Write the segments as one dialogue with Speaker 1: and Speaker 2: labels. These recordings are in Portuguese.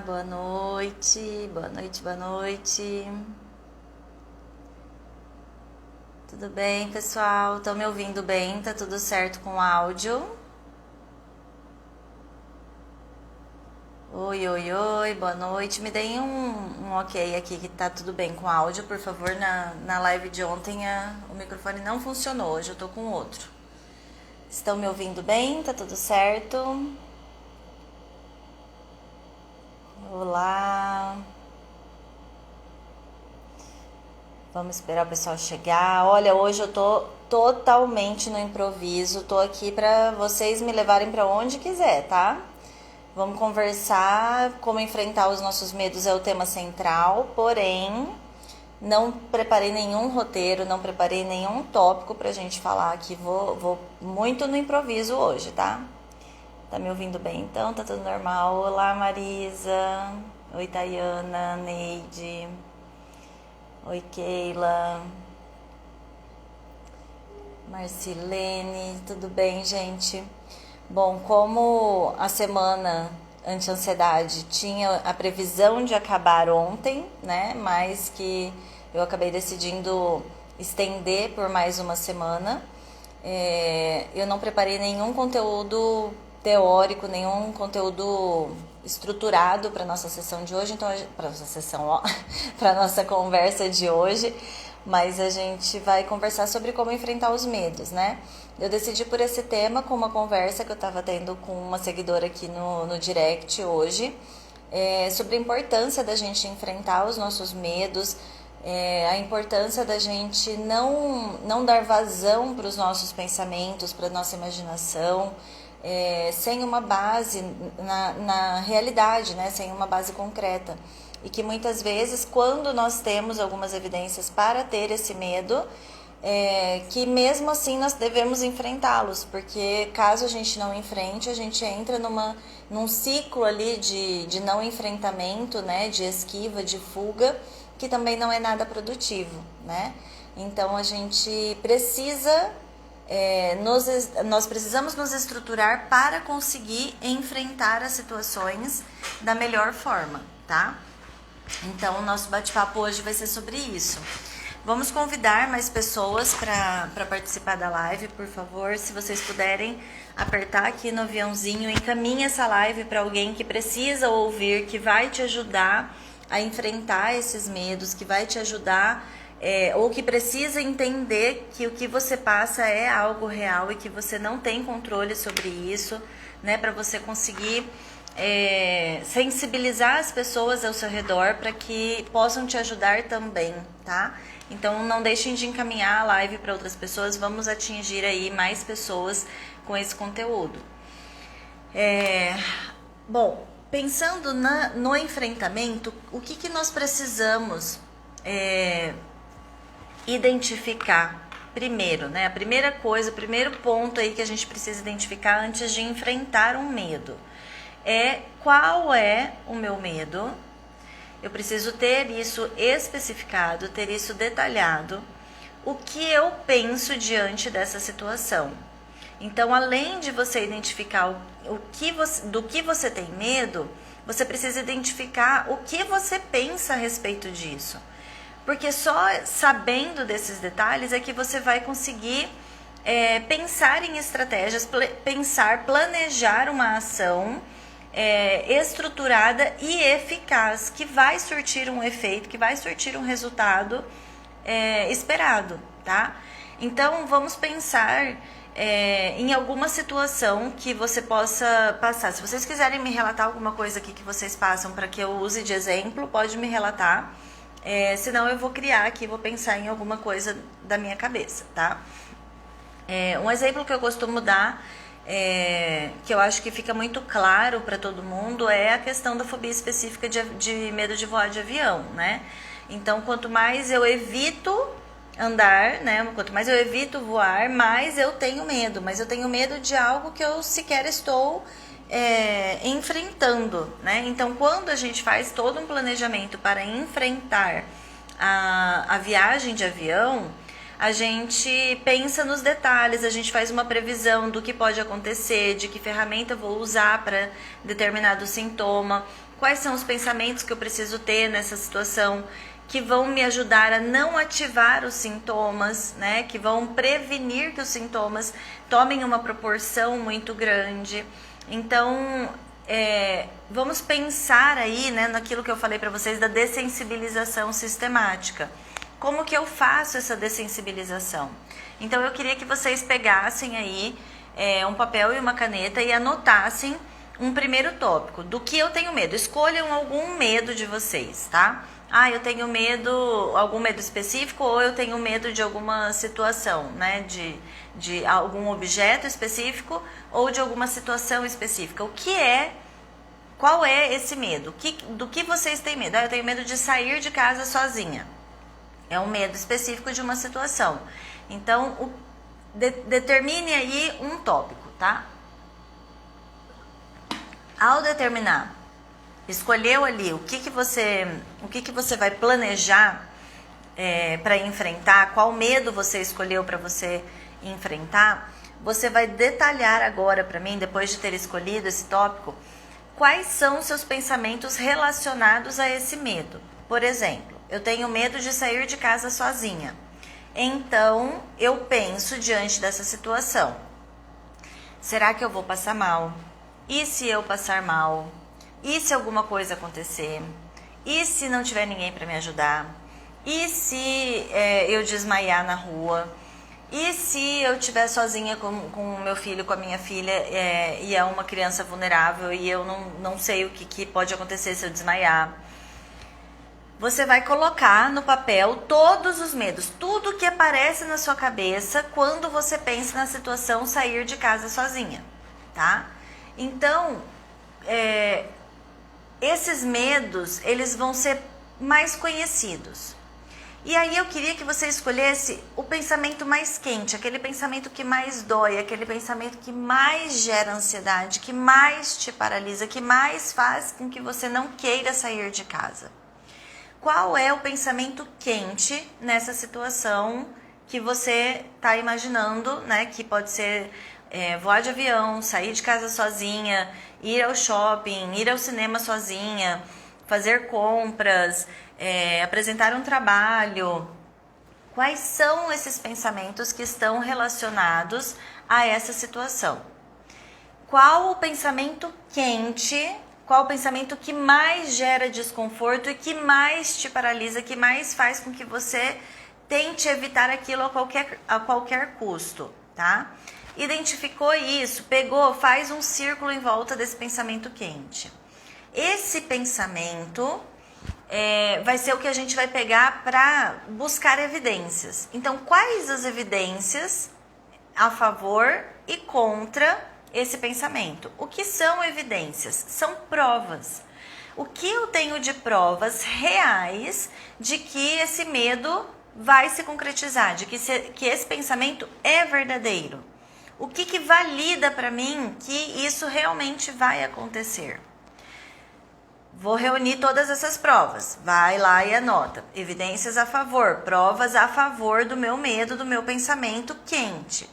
Speaker 1: boa noite, boa noite, boa noite. Tudo bem, pessoal? Estão me ouvindo bem? Tá tudo certo com o áudio? Oi, oi, oi, boa noite. Me deem um ok aqui que tá tudo bem com o áudio, por favor. Na live de ontem o microfone não funcionou, hoje eu tô com outro. Estão me ouvindo bem? Tá tudo certo? Olá. Vamos esperar o pessoal chegar. Olha, hoje eu tô totalmente no improviso. Tô aqui pra vocês me levarem pra onde quiser, tá? Vamos conversar. Como enfrentar os nossos medos é o tema central, porém não preparei nenhum roteiro, não preparei nenhum tópico pra gente falar aqui. Vou muito no improviso hoje, tá? Tá me ouvindo bem então? Tá tudo normal? Olá, Marisa. Oi, Tayana, Neide. Oi, Keila. Marcilene. Tudo bem, gente? Bom, como a semana anti-ansiedade tinha a previsão de acabar ontem, né? Mas que eu acabei decidindo estender por mais uma semana. Eu não preparei nenhum conteúdo teórico, nenhum conteúdo estruturado para nossa sessão de hoje, então para nossa sessão, ó, para nossa conversa de hoje, mas a gente vai conversar sobre como enfrentar os medos, né? Eu decidi por esse tema com uma conversa que eu estava tendo com uma seguidora aqui no direct hoje, sobre a importância da gente enfrentar os nossos medos, a importância da gente não dar vazão para os nossos pensamentos, para a nossa imaginação, sem uma base na realidade, né? Sem uma base concreta. E que muitas vezes, quando nós temos algumas evidências para ter esse medo, que mesmo assim nós devemos enfrentá-los, porque caso a gente não enfrente, a gente entra num ciclo ali de não enfrentamento, né? De esquiva, de fuga, que também não é nada produtivo, né? Então a gente precisa... nós precisamos nos estruturar para conseguir enfrentar as situações da melhor forma, tá? Então, o nosso bate-papo hoje vai ser sobre isso. Vamos convidar mais pessoas para participar da live, por favor. Se vocês puderem apertar aqui no aviãozinho, encaminhe essa live para alguém que precisa ouvir, que vai te ajudar a enfrentar esses medos, que vai te ajudar... ou que precisa entender que o que você passa é algo real e que você não tem controle sobre isso, né? Para você conseguir sensibilizar as pessoas ao seu redor para que possam te ajudar também, tá? Então não deixem de encaminhar a live para outras pessoas, vamos atingir aí mais pessoas com esse conteúdo. Bom, pensando no enfrentamento, o que nós precisamos identificar primeiro, né? A primeira coisa, o primeiro ponto aí que a gente precisa identificar antes de enfrentar um medo qual é o meu medo. Eu preciso ter isso especificado, ter isso detalhado, o que eu penso diante dessa situação. Então, além de você identificar do que você tem medo, você precisa identificar o que você pensa a respeito disso. Porque só sabendo desses detalhes é que você vai conseguir pensar em estratégias, planejar uma ação estruturada e eficaz, que vai surtir um efeito, que vai surtir um resultado esperado, tá? Então, vamos pensar em alguma situação que você possa passar. Se vocês quiserem me relatar alguma coisa aqui que vocês passam para que eu use de exemplo, pode me relatar. Senão eu vou criar aqui, vou pensar em alguma coisa da minha cabeça, tá? Um exemplo que eu costumo dar, que eu acho que fica muito claro para todo mundo, é a questão da fobia específica de medo de voar de avião, né? Então, quanto mais eu evito andar, né? Quanto mais eu evito voar, mais eu tenho medo. Mas eu tenho medo de algo que eu sequer estou enfrentando, né? Então, quando a gente faz todo um planejamento para enfrentar a viagem de avião, a gente pensa nos detalhes, a gente faz uma previsão do que pode acontecer, de que ferramenta eu vou usar para determinado sintoma, quais são os pensamentos que eu preciso ter nessa situação, que vão me ajudar a não ativar os sintomas, né? Que vão prevenir que os sintomas tomem uma proporção muito grande. Então, vamos pensar aí, né, naquilo que eu falei para vocês da dessensibilização sistemática. Como que eu faço essa dessensibilização? Então, eu queria que vocês pegassem aí um papel e uma caneta e anotassem um primeiro tópico. Do que eu tenho medo? Escolham algum medo de vocês, tá? Ah, eu tenho medo, algum medo específico, ou eu tenho medo de alguma situação, né? De algum objeto específico ou de alguma situação específica. Qual é esse medo? Do que vocês têm medo? Ah, eu tenho medo de sair de casa sozinha. É um medo específico de uma situação. Então, determine aí um tópico, tá? Ao determinar, escolheu ali o que você vai planejar para enfrentar, qual medo você escolheu para você enfrentar, você vai detalhar agora para mim, depois de ter escolhido esse tópico, quais são os seus pensamentos relacionados a esse medo. Por exemplo, eu tenho medo de sair de casa sozinha. Então, eu penso diante dessa situação, será que eu vou passar mal? E se eu passar mal? E se alguma coisa acontecer? E se não tiver ninguém para me ajudar? E se eu desmaiar na rua? E se eu estiver sozinha com o meu filho, com a minha filha, e é uma criança vulnerável e eu não sei o que pode acontecer se eu desmaiar? Você vai colocar no papel todos os medos, tudo que aparece na sua cabeça quando você pensa na situação sair de casa sozinha, tá? Então, esses medos, eles vão ser mais conhecidos. E aí eu queria que você escolhesse o pensamento mais quente, aquele pensamento que mais dói, aquele pensamento que mais gera ansiedade, que mais te paralisa, que mais faz com que você não queira sair de casa. Qual é o pensamento quente nessa situação que você está imaginando, né? Que pode ser voar de avião, sair de casa sozinha, ir ao shopping, ir ao cinema sozinha, fazer compras, apresentar um trabalho. Quais são esses pensamentos que estão relacionados a essa situação? Qual o pensamento quente? Qual o pensamento que mais gera desconforto e que mais te paralisa, que mais faz com que você tente evitar aquilo a qualquer custo, tá? Identificou isso, pegou, faz um círculo em volta desse pensamento quente. Esse pensamento vai ser o que a gente vai pegar para buscar evidências. Então, quais as evidências a favor e contra esse pensamento? O que são evidências? São provas. O que eu tenho de provas reais de que esse medo vai se concretizar, de que esse pensamento é verdadeiro? O que valida para mim que isso realmente vai acontecer? Vou reunir todas essas provas. Vai lá e anota. Evidências a favor, provas a favor do meu medo, do meu pensamento quente.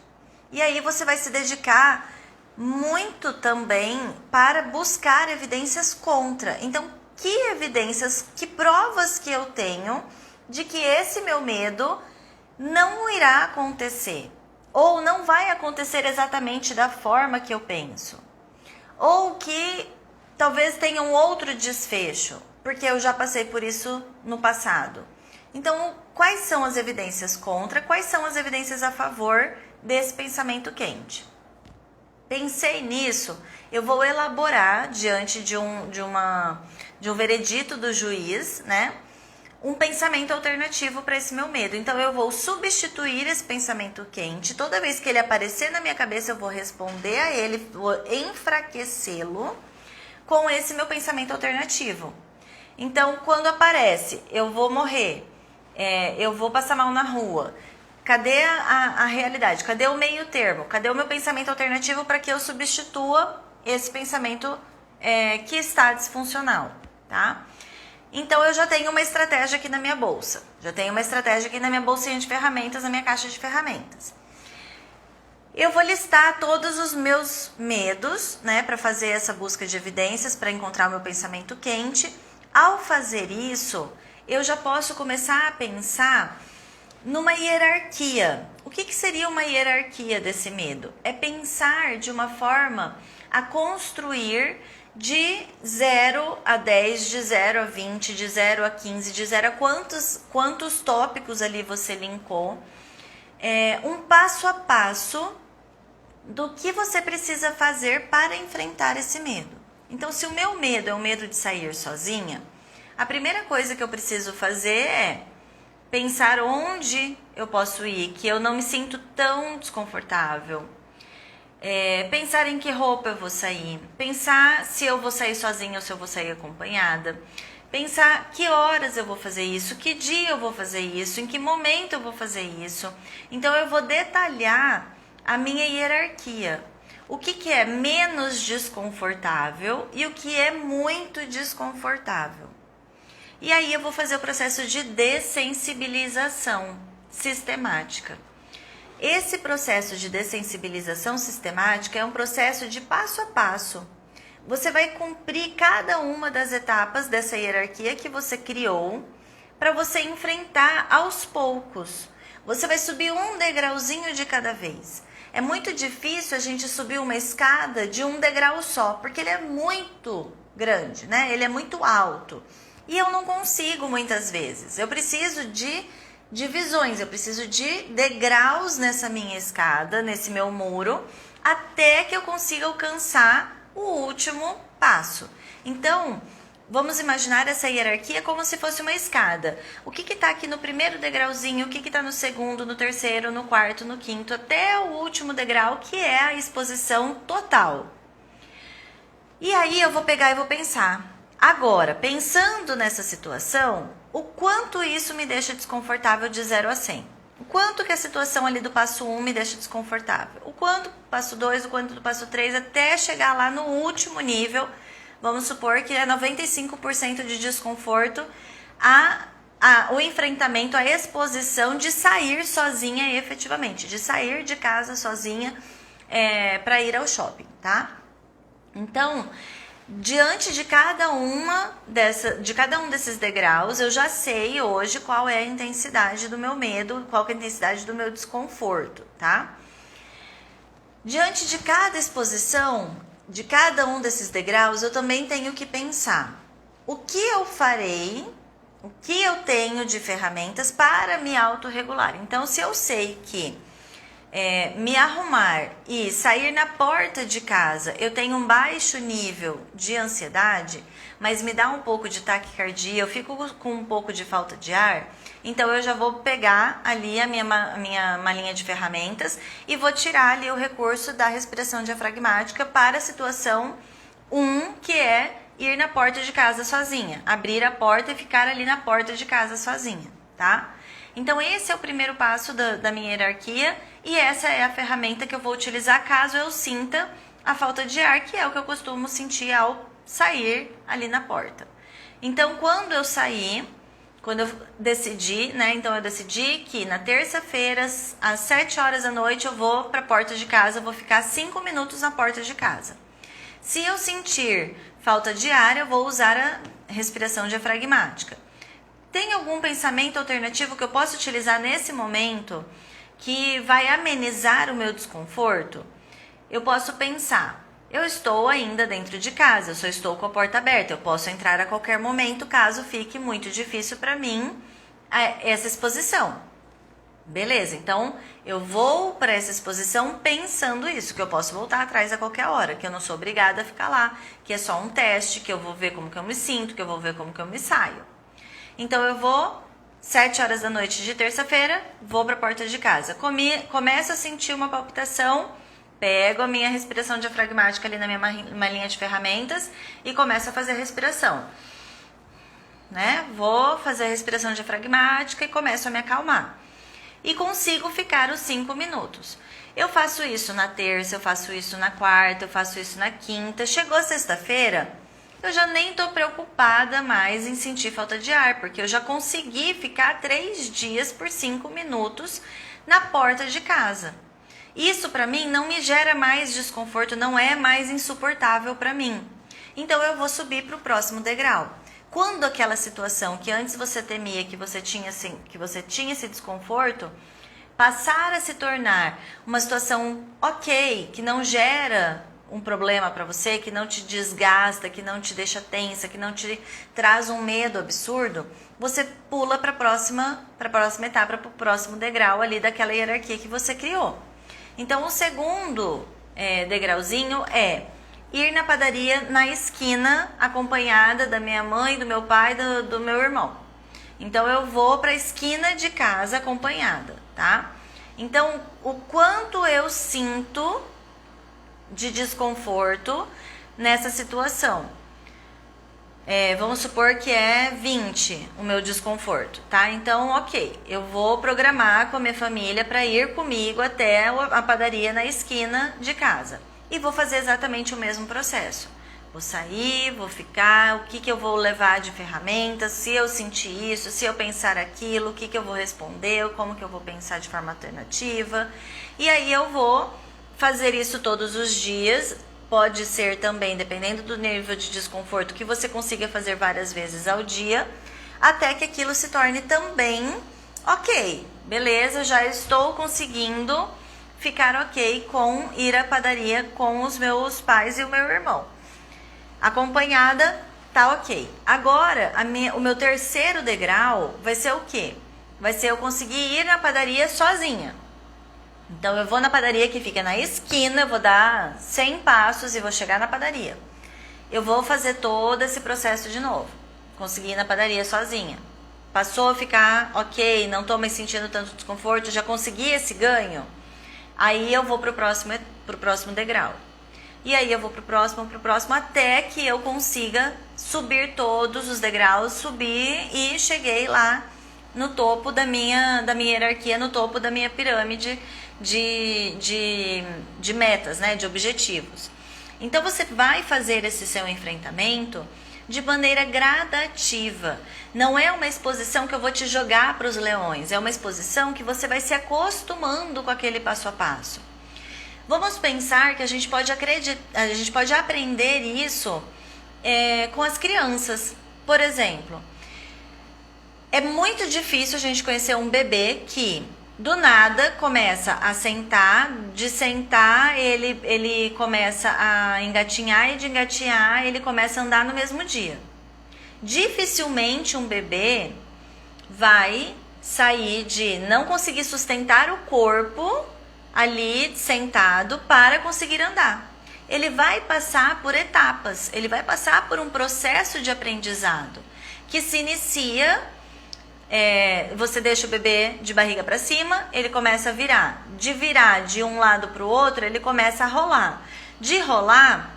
Speaker 1: E aí você vai se dedicar muito também para buscar evidências contra. Então, que evidências, que provas que eu tenho de que esse meu medo não irá acontecer? Ou não vai acontecer exatamente da forma que eu penso? Ou que talvez tenha um outro desfecho, porque eu já passei por isso no passado. Então, quais são as evidências contra? Quais são as evidências a favor desse pensamento quente? Pensei nisso, eu vou elaborar diante de um veredito do juiz, né? Um pensamento alternativo para esse meu medo. Então, eu vou substituir esse pensamento quente. Toda vez que ele aparecer na minha cabeça, eu vou responder a ele, vou enfraquecê-lo com esse meu pensamento alternativo. Então, quando aparece, eu vou morrer, eu vou passar mal na rua. Cadê a realidade? Cadê o meio termo? Cadê o meu pensamento alternativo para que eu substitua esse pensamento que está disfuncional, tá? Então eu já tenho uma estratégia aqui na minha bolsa. Já tenho uma estratégia aqui na minha bolsinha de ferramentas, na minha caixa de ferramentas. Eu vou listar todos os meus medos, né, para fazer essa busca de evidências, para encontrar o meu pensamento quente. Ao fazer isso, eu já posso começar a pensar numa hierarquia. O que seria uma hierarquia desse medo? É pensar de uma forma a construir de 0 a 10, de 0 a 20, de 0 a 15, de 0 a quantos tópicos ali você linkou. Um passo a passo do que você precisa fazer para enfrentar esse medo. Então, se o meu medo é o medo de sair sozinha, a primeira coisa que eu preciso fazer é pensar onde eu posso ir, que eu não me sinto tão desconfortável. Pensar em que roupa eu vou sair. Pensar se eu vou sair sozinha ou se eu vou sair acompanhada. Pensar que horas eu vou fazer isso, que dia eu vou fazer isso, em que momento eu vou fazer isso. Então, eu vou detalhar a minha hierarquia. O que é menos desconfortável e o que é muito desconfortável. E aí eu vou fazer o processo de dessensibilização sistemática. Esse processo de dessensibilização sistemática é um processo de passo a passo. Você vai cumprir cada uma das etapas dessa hierarquia que você criou para você enfrentar aos poucos. Você vai subir um degrauzinho de cada vez. É muito difícil a gente subir uma escada de um degrau só, porque ele é muito grande, né? Ele é muito alto. E eu não consigo muitas vezes. Eu preciso de divisões, eu preciso de degraus nessa minha escada, nesse meu muro, até que eu consiga alcançar o último passo. Então, vamos imaginar essa hierarquia como se fosse uma escada. O que está aqui no primeiro degrauzinho, o que está no segundo, no terceiro, no quarto, no quinto, até o último degrau, que é a exposição total. E aí eu vou pegar e vou pensar. Agora, pensando nessa situação, o quanto isso me deixa desconfortável de 0 a 100? O quanto que a situação ali do passo 1 me deixa desconfortável? O quanto do passo 2, o quanto do passo 3, até chegar lá no último nível. Vamos supor que é 95% de desconforto o enfrentamento, a exposição de sair sozinha efetivamente, de sair de casa sozinha para ir ao shopping, tá? Então, diante de cada um desses degraus, eu já sei hoje qual é a intensidade do meu medo, qual é a intensidade do meu desconforto, tá? Diante de cada exposição, de cada um desses degraus, eu também tenho que pensar o que eu farei, o que eu tenho de ferramentas para me autorregular. Então, se eu sei que me arrumar e sair na porta de casa, eu tenho um baixo nível de ansiedade, mas me dá um pouco de taquicardia, eu fico com um pouco de falta de ar, então eu já vou pegar ali a minha malinha de ferramentas e vou tirar ali o recurso da respiração diafragmática para a situação 1, que é ir na porta de casa sozinha, abrir a porta e ficar ali na porta de casa sozinha, tá? Então, esse é o primeiro passo da minha hierarquia e essa é a ferramenta que eu vou utilizar caso eu sinta a falta de ar, que é o que eu costumo sentir ao sair ali na porta. Então, quando eu decidi, né? Então, eu decidi que na terça-feira, às 7 horas da noite, eu vou para a porta de casa, eu vou ficar 5 minutos na porta de casa. Se eu sentir falta de ar, eu vou usar a respiração diafragmática. Tem algum pensamento alternativo que eu possa utilizar nesse momento que vai amenizar o meu desconforto? Eu posso pensar, eu estou ainda dentro de casa, eu só estou com a porta aberta, eu posso entrar a qualquer momento caso fique muito difícil para mim essa exposição. Beleza, então eu vou para essa exposição pensando isso, que eu posso voltar atrás a qualquer hora, que eu não sou obrigada a ficar lá, que é só um teste, que eu vou ver como que eu me sinto, que eu vou ver como que eu me saio. Então, eu vou, 7 horas da noite de terça-feira, vou para a porta de casa. Começo a sentir uma palpitação, pego a minha respiração diafragmática ali na minha malinha de ferramentas e começo a fazer a respiração. Né? Vou fazer a respiração diafragmática e começo a me acalmar. E consigo ficar os 5 minutos. Eu faço isso na terça, eu faço isso na quarta, eu faço isso na quinta. Chegou sexta-feira, eu já nem tô preocupada mais em sentir falta de ar, porque eu já consegui ficar 3 dias por 5 minutos na porta de casa. Isso para mim não me gera mais desconforto, não é mais insuportável para mim. Então eu vou subir para o próximo degrau. Quando aquela situação que antes você temia, que você tinha esse desconforto, passar a se tornar uma situação ok, que não gera um problema para você, que não te desgasta, que não te deixa tensa, que não te traz um medo absurdo, você pula para a próxima etapa, para o próximo degrau ali daquela hierarquia que você criou. Então o segundo degrauzinho é ir na padaria na esquina, acompanhada da minha mãe, do meu pai, do meu irmão. Então eu vou para a esquina de casa acompanhada, tá? Então o quanto eu sinto de desconforto nessa situação. Vamos supor que é 20 o meu desconforto, tá? Então, ok, eu vou programar com a minha família para ir comigo até a padaria na esquina de casa. E vou fazer exatamente o mesmo processo. Vou sair, vou ficar, o que eu vou levar de ferramentas, se eu sentir isso, se eu pensar aquilo, o que eu vou responder, como que eu vou pensar de forma alternativa. E aí eu vou fazer isso todos os dias. Pode ser também, dependendo do nível de desconforto, que você consiga fazer várias vezes ao dia, até que aquilo se torne também ok. Beleza, já estou conseguindo ficar ok com ir à padaria com os meus pais e o meu irmão. Acompanhada, tá ok. Agora, o meu terceiro degrau vai ser o quê? Vai ser eu conseguir ir na padaria sozinha. Então, eu vou na padaria que fica na esquina, eu vou dar 100 passos e vou chegar na padaria. Eu vou fazer todo esse processo de novo. Consegui ir na padaria sozinha. Passou a ficar ok, não estou mais sentindo tanto desconforto, já consegui esse ganho. Aí eu vou pro próximo degrau. E aí eu vou pro próximo, até que eu consiga subir todos os degraus, subir e cheguei lá no topo da minha hierarquia, no topo da minha pirâmide de metas, né, de objetivos. Então você vai fazer esse seu enfrentamento de maneira gradativa. Não é uma exposição que eu vou te jogar para os leões, é uma exposição que você vai se acostumando com aquele passo a passo. Vamos pensar que a gente pode aprender isso com as crianças. Por exemplo, é muito difícil a gente conhecer um bebê que do nada começa a sentar, de sentar ele começa a engatinhar e de engatinhar ele começa a andar no mesmo dia. Dificilmente um bebê vai sair de não conseguir sustentar o corpo ali sentado para conseguir andar. Ele vai passar por etapas, ele vai passar por um processo de aprendizado que se inicia. Você deixa o bebê de barriga para cima, ele começa a virar. De virar de um lado para o outro, ele começa a rolar. De rolar,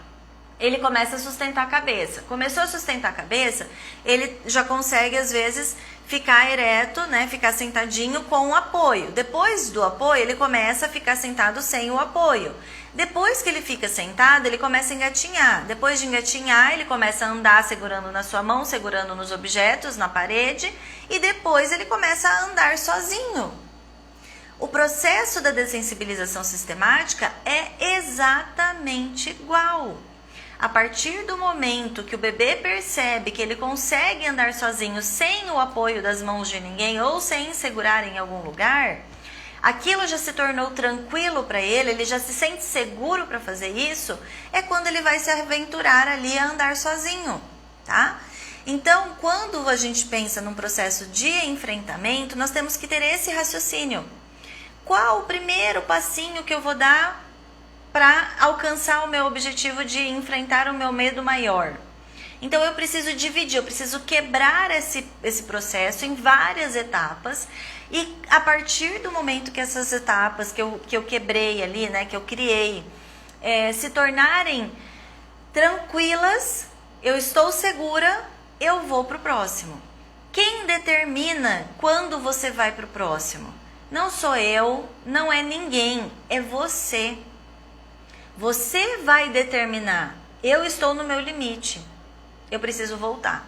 Speaker 1: ele começa a sustentar a cabeça. Começou a sustentar a cabeça, ele já consegue, às vezes, ficar ereto, né? Ficar sentadinho com o apoio. Depois do apoio, ele começa a ficar sentado sem o apoio. Depois que ele fica sentado, ele começa a engatinhar. Depois de engatinhar, ele começa a andar segurando na sua mão, segurando nos objetos, na parede. E depois ele começa a andar sozinho. O processo da dessensibilização sistemática é exatamente igual. A partir do momento que o bebê percebe que ele consegue andar sozinho sem o apoio das mãos de ninguém ou sem segurar em algum lugar, aquilo já se tornou tranquilo para ele já se sente seguro para fazer isso, é quando ele vai se aventurar ali a andar sozinho, tá? Então, quando a gente pensa num processo de enfrentamento, nós temos que ter esse raciocínio. Qual o primeiro passinho que eu vou dar para alcançar o meu objetivo de enfrentar o meu medo maior? Então eu preciso dividir, eu preciso quebrar esse processo em várias etapas e a partir do momento que essas etapas que eu quebrei ali, né, que eu criei, se tornarem tranquilas, eu estou segura, eu vou para o próximo. Quem determina quando você vai para o próximo? Não sou eu, não é ninguém, é você. Você vai determinar, eu estou no meu limite. eu preciso voltar.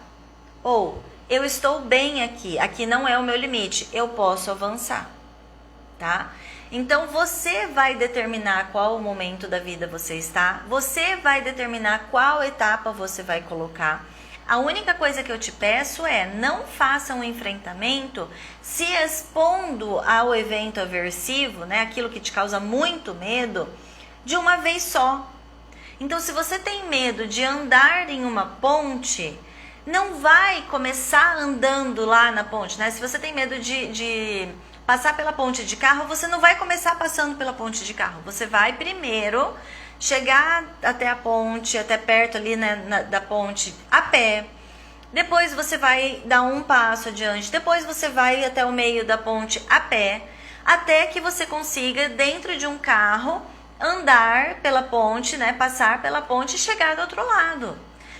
Speaker 1: Ou, eu estou bem aqui, aqui não é o meu limite, eu posso avançar, tá? Então, você vai determinar qual momento da vida você está, você vai determinar qual etapa você vai colocar. A única coisa que eu te peço é, não faça um enfrentamento se expondo ao evento aversivo, né, aquilo que te causa muito medo, de uma vez só. Então, se você tem medo de andar em uma ponte, não vai começar andando lá na ponte, né? Se você tem medo de passar pela ponte de carro, você não vai começar passando pela ponte de carro. Você vai primeiro chegar até a ponte, até perto ali, né, da ponte, a pé. Depois você vai dar um passo adiante. Depois você vai até o meio da ponte a pé, até que você consiga, dentro de um carro, andar pela ponte, né, passar pela ponte e chegar do outro lado.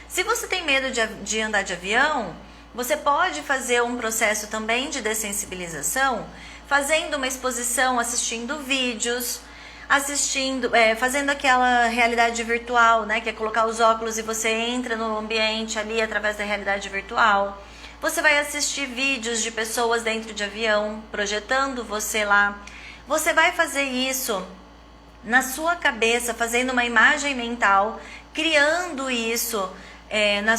Speaker 1: Se você tem medo de andar de avião, você pode fazer um processo também de dessensibilização, fazendo uma exposição, assistindo vídeos, fazendo aquela realidade virtual, né, que é colocar os óculos e você entra no ambiente ali através da realidade virtual. Você vai assistir vídeos de pessoas dentro de avião, projetando você lá. Você vai fazer isso na sua cabeça, fazendo uma imagem mental, criando isso na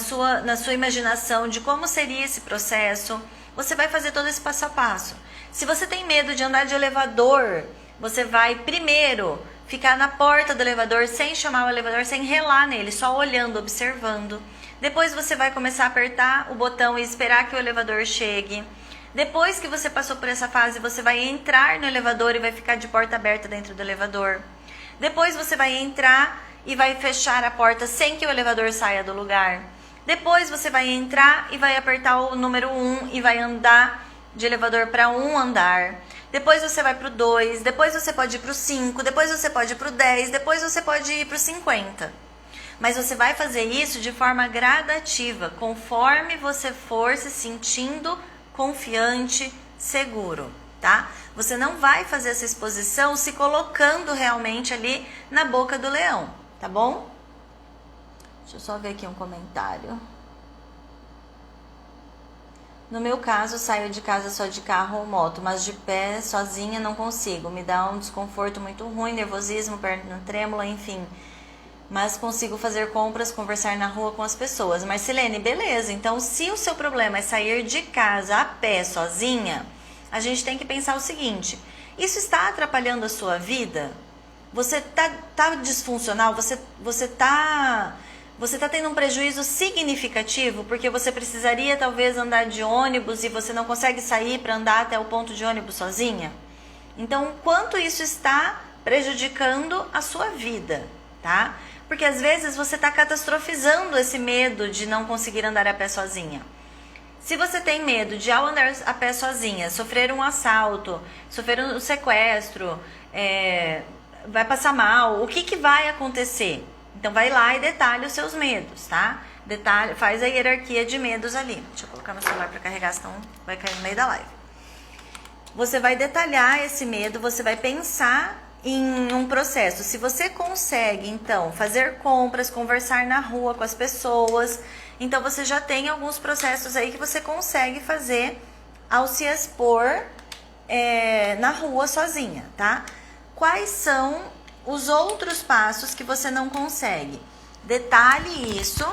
Speaker 1: sua imaginação de como seria esse processo. Você vai fazer todo esse passo a passo. Se você tem medo de andar de elevador, você vai primeiro ficar na porta do elevador, sem chamar o elevador, sem relar nele, só olhando, observando. Depois você vai começar a apertar o botão e esperar que o elevador chegue. Depois que você passou por essa fase, você vai entrar no elevador e vai ficar de porta aberta dentro do elevador. Depois você vai entrar e vai fechar a porta sem que o elevador saia do lugar. Depois você vai entrar e vai apertar o número 1 e vai andar de elevador para um andar. Depois você vai para o 2, depois você pode ir para o 5, depois você pode ir para o 10, depois você pode ir para o 50. Mas você vai fazer isso de forma gradativa, conforme você for se sentindo confiante, seguro, tá? Você não vai fazer essa exposição se colocando realmente ali na boca do leão, tá bom? Deixa eu só ver aqui um comentário. No meu caso, saio de casa só de carro ou moto, mas de pé, sozinha, não consigo. Me dá um desconforto muito ruim, nervosismo, perna trêmula, enfim. Mas consigo fazer compras, conversar na rua com as pessoas. Marcelene, beleza. Então, se o seu problema é sair de casa a pé, sozinha, a gente tem que pensar o seguinte: isso está atrapalhando a sua vida? Você tá disfuncional? Você tá tendo um prejuízo significativo porque você precisaria talvez andar de ônibus e você não consegue sair para andar até o ponto de ônibus sozinha? Então, quanto isso está prejudicando a sua vida, tá? Porque às vezes você está catastrofizando esse medo de não conseguir andar a pé sozinha. Se você tem medo de, ao andar a pé sozinha, sofrer um assalto, sofrer um sequestro, vai passar mal, o que vai acontecer? Então, vai lá e detalhe os seus medos, tá? Faz a hierarquia de medos ali. Deixa eu colocar meu celular para carregar, senão vai cair no meio da live. Você vai detalhar esse medo, você vai pensar em um processo. Se você consegue, então, fazer compras, conversar na rua com as pessoas, então você já tem alguns processos aí que você consegue fazer ao se expor na rua sozinha, tá? Quais são os outros passos que você não consegue? Detalhe isso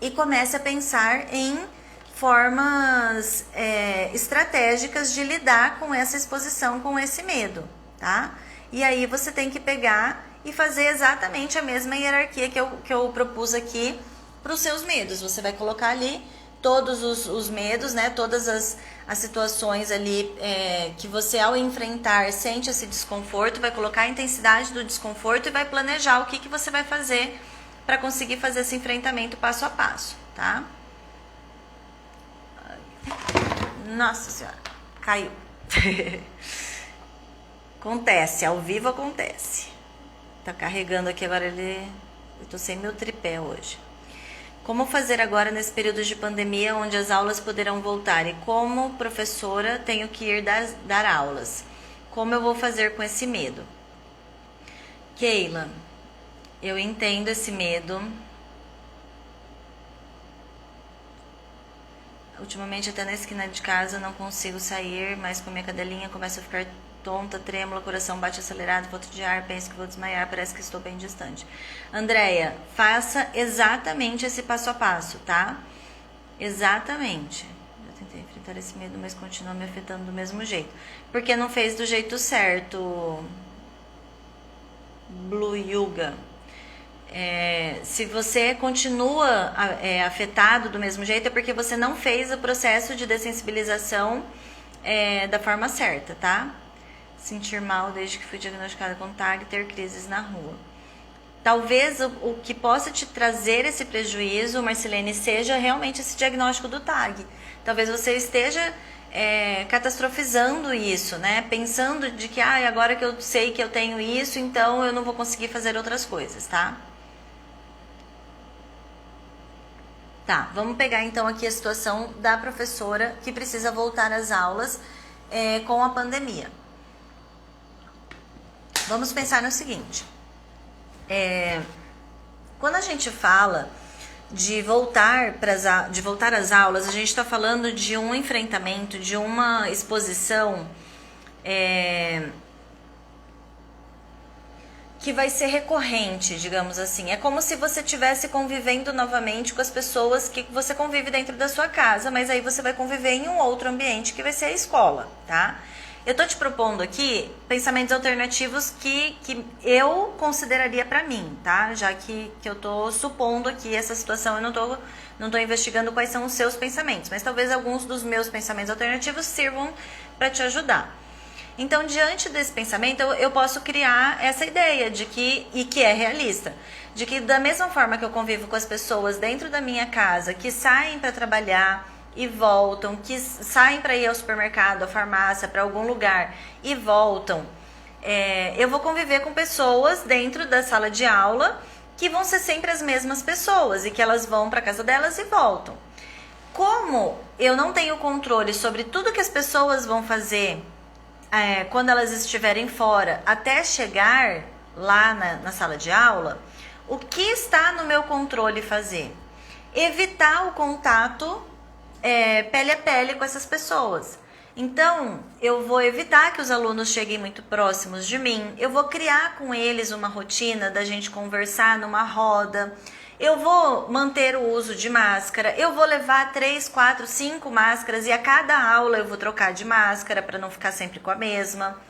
Speaker 1: e comece a pensar em formas estratégicas de lidar com essa exposição, com esse medo, tá? E aí você tem que pegar e fazer exatamente a mesma hierarquia que eu propus aqui para os seus medos. Você vai colocar ali todos os medos, né? Todas as situações ali que você, ao enfrentar, sente esse desconforto, vai colocar a intensidade do desconforto e vai planejar o que você vai fazer para conseguir fazer esse enfrentamento passo a passo, tá? Nossa Senhora, caiu. Acontece, ao vivo acontece. Tá carregando aqui agora eu tô sem meu tripé hoje. Como fazer agora nesse período de pandemia onde as aulas poderão voltar? E como professora tenho que ir dar aulas? Como eu vou fazer com esse medo? Keila, eu entendo esse medo. Ultimamente até na esquina de casa não consigo sair, mas com a minha cadelinha começo a ficar tonta, trêmula, coração bate acelerado, falta de ar, penso que vou desmaiar, parece que estou bem distante. Andréia, faça exatamente esse passo a passo, tá? Exatamente. Eu tentei enfrentar esse medo, mas continua me afetando do mesmo jeito. Porque não fez do jeito certo. Blue Yuga. Se você continua afetado do mesmo jeito, é porque você não fez o processo de dessensibilização da forma certa, tá? Sentir mal desde que fui diagnosticada com TAG, ter crises na rua. Talvez o que possa te trazer esse prejuízo, Marcelene, seja realmente esse diagnóstico do TAG. Talvez você esteja catastrofizando isso, né? Pensando de que agora que eu sei que eu tenho isso, então eu não vou conseguir fazer outras coisas, tá? Tá, vamos pegar então aqui a situação da professora que precisa voltar às aulas com a pandemia. Vamos pensar no seguinte. Quando a gente fala de voltar às aulas, a gente está falando de um enfrentamento, de uma exposição que vai ser recorrente, digamos assim. É como se você estivesse convivendo novamente com as pessoas que você convive dentro da sua casa, mas aí você vai conviver em um outro ambiente que vai ser a escola, tá? Eu tô te propondo aqui pensamentos alternativos que eu consideraria para mim, tá? Já que eu tô supondo aqui essa situação, eu não tô investigando quais são os seus pensamentos, mas talvez alguns dos meus pensamentos alternativos sirvam para te ajudar. Então, diante desse pensamento, eu posso criar essa ideia de que é realista, de que da mesma forma que eu convivo com as pessoas dentro da minha casa, que saem para trabalhar e voltam, que saem para ir ao supermercado, à farmácia, para algum lugar e voltam, eu vou conviver com pessoas dentro da sala de aula que vão ser sempre as mesmas pessoas e que elas vão para casa delas e voltam. Como eu não tenho controle sobre tudo que as pessoas vão fazer quando elas estiverem fora até chegar lá na sala de aula, o que está no meu controle fazer? Evitar o contato pele a pele com essas pessoas. Então, eu vou evitar que os alunos cheguem muito próximos de mim, eu vou criar com eles uma rotina da gente conversar numa roda, eu vou manter o uso de máscara, eu vou levar 3, 4, 5 máscaras e a cada aula eu vou trocar de máscara para não ficar sempre com a mesma.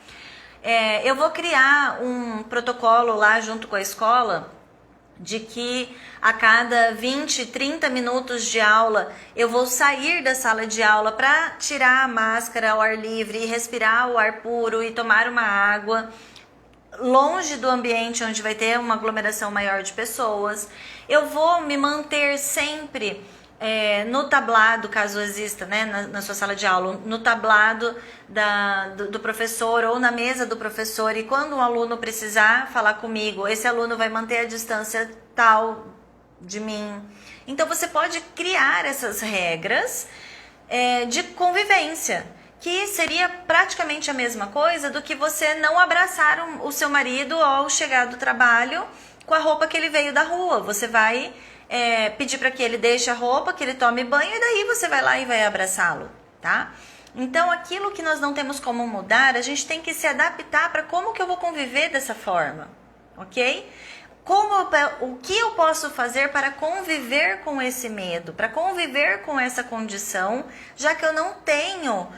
Speaker 1: Eu vou criar um protocolo lá junto com a escola de que a cada 20, 30 minutos de aula eu vou sair da sala de aula para tirar a máscara ao ar livre e respirar o ar puro e tomar uma água longe do ambiente onde vai ter uma aglomeração maior de pessoas. Eu vou me manter sempre no tablado, caso exista, né, na sua sala de aula, no tablado do professor ou na mesa do professor, e quando um aluno precisar falar comigo, esse aluno vai manter a distância tal de mim. Então você pode criar essas regras de convivência, que seria praticamente a mesma coisa do que você não abraçar o seu marido ao chegar do trabalho com a roupa que ele veio da rua. Você vai pedir para que ele deixe a roupa, que ele tome banho, e daí você vai lá e vai abraçá-lo, tá? Então, aquilo que nós não temos como mudar, a gente tem que se adaptar para como que eu vou conviver dessa forma, ok? O que eu posso fazer para conviver com esse medo, para conviver com essa condição, já que eu não tenho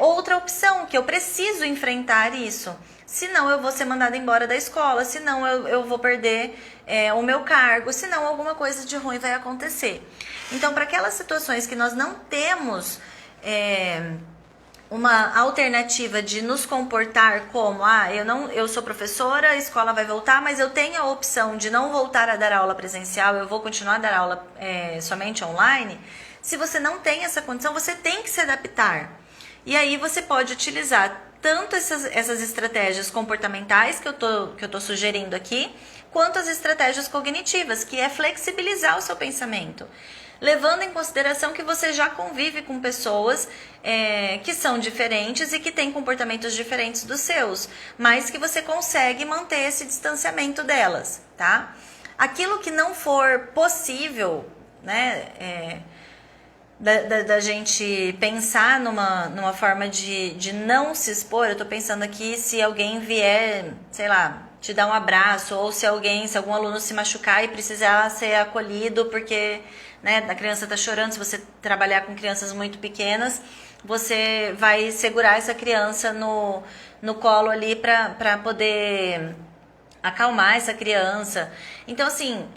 Speaker 1: outra opção, que eu preciso enfrentar isso. Senão eu vou ser mandada embora da escola, senão eu vou perder o meu cargo, senão alguma coisa de ruim vai acontecer. Então, para aquelas situações que nós não temos uma alternativa de nos comportar como, eu sou professora, a escola vai voltar, mas eu tenho a opção de não voltar a dar aula presencial, eu vou continuar a dar aula somente online. Se você não tem essa condição, você tem que se adaptar. E aí você pode utilizar tanto essas estratégias comportamentais que eu tô sugerindo aqui, quanto as estratégias cognitivas, que é flexibilizar o seu pensamento, levando em consideração que você já convive com pessoas que são diferentes e que têm comportamentos diferentes dos seus, mas que você consegue manter esse distanciamento delas, tá? Aquilo que não for possível, né, da gente pensar numa forma de não se expor. Eu tô pensando aqui, se alguém vier, sei lá, te dar um abraço, ou se algum aluno se machucar e precisar ser acolhido porque, né, a criança tá chorando. Se você trabalhar com crianças muito pequenas, você vai segurar essa criança no colo ali para poder acalmar essa criança. Então, assim,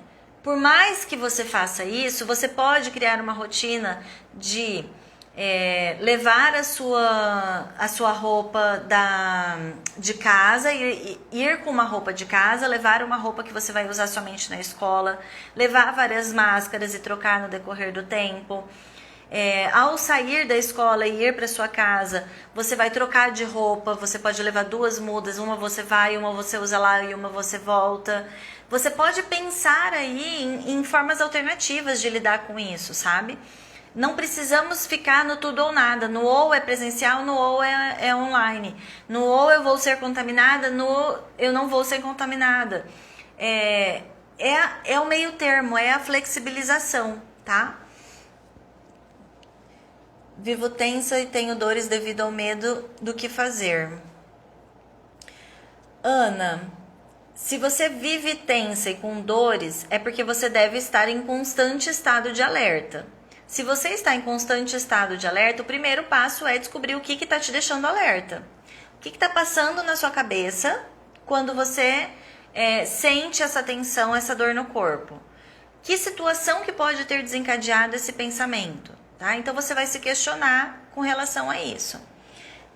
Speaker 1: por mais que você faça isso, você pode criar uma rotina de levar a sua roupa de casa, ir com uma roupa de casa, levar uma roupa que você vai usar somente na escola, levar várias máscaras e trocar no decorrer do tempo. Ao sair da escola e ir para sua casa, você vai trocar de roupa, você pode levar 2 mudas, uma você vai, uma você usa lá e uma você volta. Você pode pensar aí em formas alternativas de lidar com isso, sabe? Não precisamos ficar no tudo ou nada, no ou é presencial, no ou é online. No ou eu vou ser contaminada, no eu não vou ser contaminada. É o meio termo, é a flexibilização, tá? Vivo tensa e tenho dores devido ao medo do que fazer. Ana, se você vive tensa e com dores, é porque você deve estar em constante estado de alerta. Se você está em constante estado de alerta, o primeiro passo é descobrir o que está te deixando alerta. O que está passando na sua cabeça quando você sente essa tensão, essa dor no corpo? Que situação que pode ter desencadeado esse pensamento? Tá? Então você vai se questionar com relação a isso.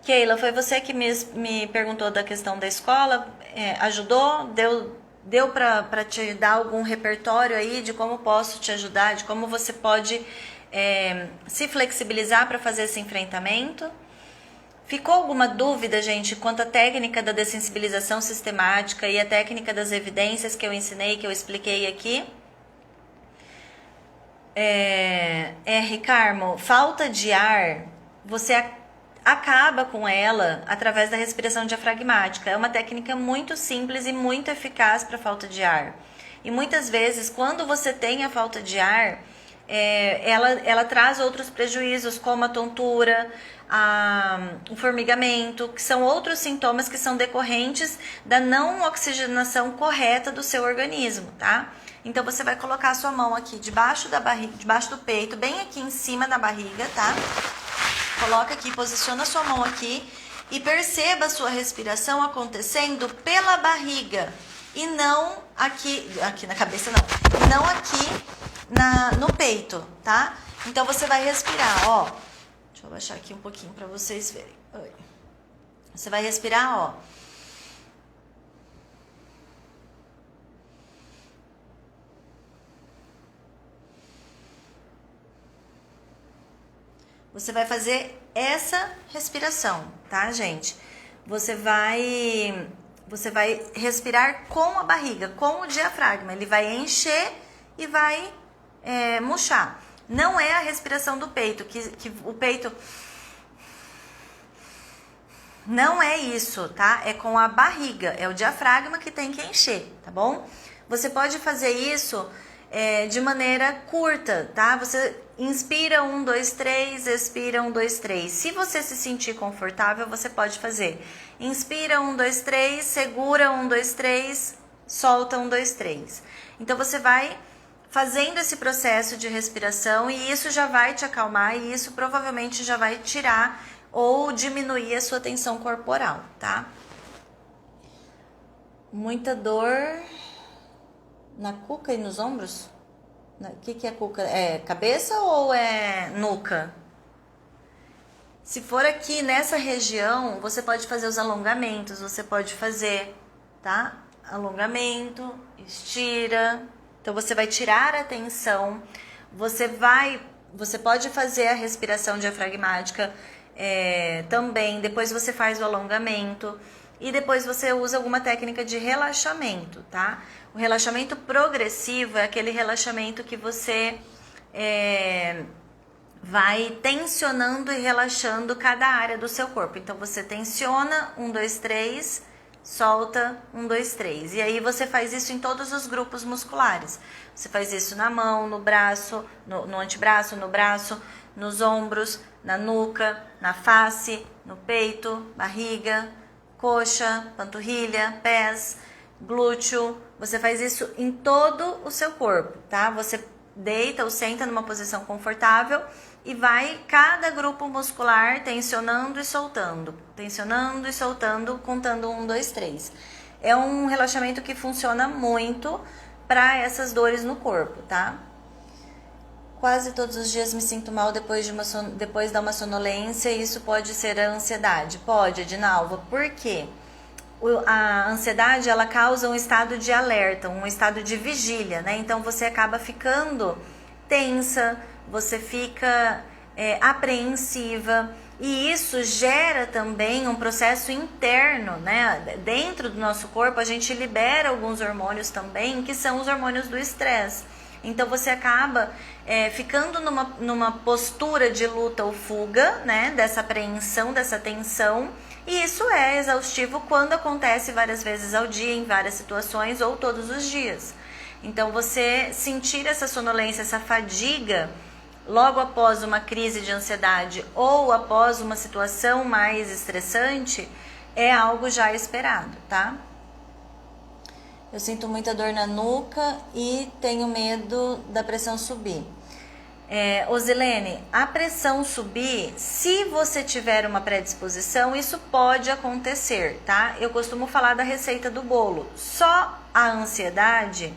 Speaker 1: Keila, foi você que me perguntou da questão da escola, ajudou? Deu para te dar algum repertório aí de como posso te ajudar, de como você pode se flexibilizar para fazer esse enfrentamento? Ficou alguma dúvida, gente, quanto à técnica da dessensibilização sistemática e a técnica das evidências que eu ensinei, que eu expliquei aqui? Ricardo, falta de ar, você acaba com ela através da respiração diafragmática. É uma técnica muito simples e muito eficaz para falta de ar. E muitas vezes, quando você tem a falta de ar, ela traz outros prejuízos, como a tontura, o formigamento, que são outros sintomas que são decorrentes da não oxigenação correta do seu organismo, tá? Então, você vai colocar a sua mão aqui debaixo da barriga, debaixo do peito, bem aqui em cima da barriga, tá? Coloca aqui, posiciona a sua mão aqui e perceba a sua respiração acontecendo pela barriga e não aqui na cabeça não, não aqui no peito, tá? Então, você vai respirar, ó. Deixa eu abaixar aqui um pouquinho para vocês verem. Você vai respirar, ó. Você vai fazer essa respiração, tá, gente? Você vai respirar com a barriga, com o diafragma. Ele vai encher e vai murchar. Não é a respiração do peito, que o peito... Não é isso, tá? É com a barriga, é o diafragma que tem que encher, tá bom? Você pode fazer isso de maneira curta, tá? Você inspira 1, 2, 3, expira 1, 2, 3. Se você se sentir confortável, você pode fazer. Inspira 1, 2, 3, segura 1, 2, 3, solta 1, 2, 3. Então você vai fazendo esse processo de respiração e isso já vai te acalmar e isso provavelmente já vai tirar ou diminuir a sua tensão corporal, tá? Muita dor na cuca e nos ombros? O que é cuca? É cabeça ou é nuca? Se for aqui nessa região, você pode fazer os alongamentos, você pode fazer, tá? Alongamento, estira. Então, você vai tirar a tensão. Você pode fazer a respiração diafragmática também. Depois você faz o alongamento. E depois você usa alguma técnica de relaxamento, tá? O relaxamento progressivo é aquele relaxamento que você vai tensionando e relaxando cada área do seu corpo. Então, você tensiona, 1, 2, 3, solta, 1, 2, 3. E aí você faz isso em todos os grupos musculares. Você faz isso na mão, no braço, no antebraço, no braço, nos ombros, na nuca, na face, no peito, barriga, coxa, panturrilha, pés, glúteo. Você faz isso em todo o seu corpo, tá? Você deita ou senta numa posição confortável e vai cada grupo muscular tensionando e soltando, contando 1, 2, 3. É um relaxamento que funciona muito para essas dores no corpo, tá? Quase todos os dias me sinto mal depois da uma sonolência, e isso pode ser a ansiedade? Pode, Edinalva. Por quê? A ansiedade, ela causa um estado de alerta, um estado de vigília, né? Então você acaba ficando tensa, você fica apreensiva, e isso gera também um processo interno, né? Dentro do nosso corpo a gente libera alguns hormônios também, que são os hormônios do estresse. Então você acaba ficando numa postura de luta ou fuga, né? Dessa apreensão, dessa tensão. E isso é exaustivo quando acontece várias vezes ao dia, em várias situações ou todos os dias. Então você sentir essa sonolência, essa fadiga, logo após uma crise de ansiedade ou após uma situação mais estressante, é algo já esperado, tá? Eu sinto muita dor na nuca e tenho medo da pressão subir. Osilene, a pressão subir, se você tiver uma predisposição, isso pode acontecer, tá? Eu costumo falar da receita do bolo. Só a ansiedade,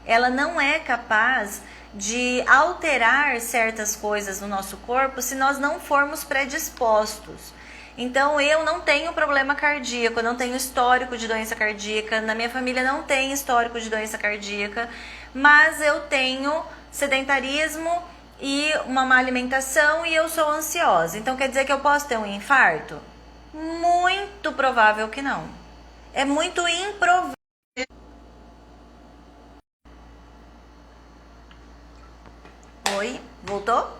Speaker 1: ela não é capaz de alterar certas coisas no nosso corpo se nós não formos predispostos. Então, eu não tenho problema cardíaco, eu não tenho histórico de doença cardíaca, na minha família não tem histórico de doença cardíaca, mas eu tenho sedentarismo e uma má alimentação e eu sou ansiosa. Então, quer dizer que eu posso ter um infarto? Muito provável que não. É muito improvável. Oi, voltou?